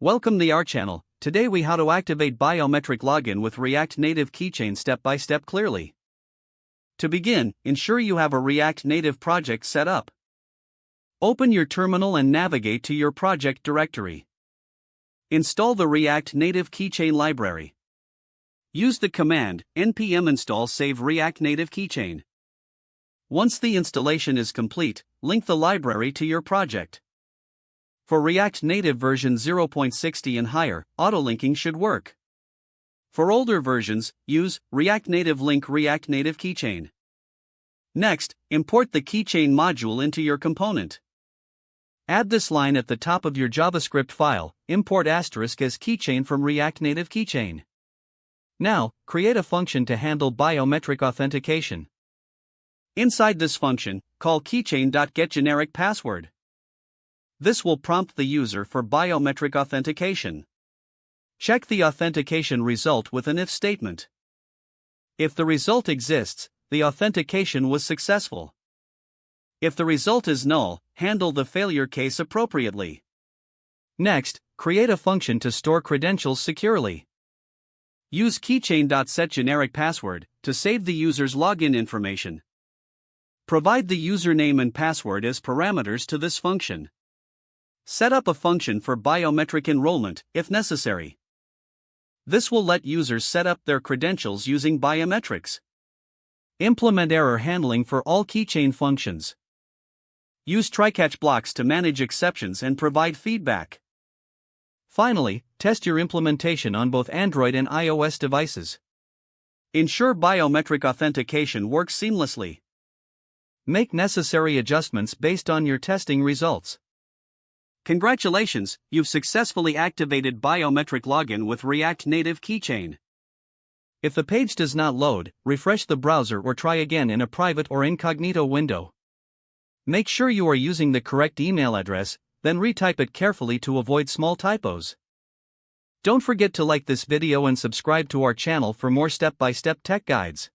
Welcome to our channel. Today we how to activate biometric login with React Native Keychain step by step clearly. To begin, ensure you have a React Native project set up. Open your terminal and navigate to your project directory. Install the React Native Keychain library. Use the command npm install save React Native Keychain. Once the installation is complete, link the library to your project. For React Native version 0.60 and higher, auto-linking should work. For older versions, use React Native link React Native Keychain. Next, import the keychain module into your component. Add this line at the top of your JavaScript file, import ** as keychain from React Native Keychain. Now, create a function to handle biometric authentication. Inside this function, call keychain.getGenericPassword. This will prompt the user for biometric authentication. Check the authentication result with an if statement. If the result exists, the authentication was successful. If the result is null, handle the failure case appropriately. Next, create a function to store credentials securely. Use keychain.setGenericPassword to save the user's login information. Provide the username and password as parameters to this function. Set up a function for biometric enrollment, if necessary. This will let users set up their credentials using biometrics. Implement error handling for all keychain functions. Use try-catch blocks to manage exceptions and provide feedback. Finally, test your implementation on both Android and iOS devices. Ensure biometric authentication works seamlessly. Make necessary adjustments based on your testing results. Congratulations, you've successfully activated biometric login with React Native Keychain. If the page does not load, refresh the browser or try again in a private or incognito window. Make sure you are using the correct email address, then retype it carefully to avoid small typos. Don't forget to like this video and subscribe to our channel for more step-by-step tech guides.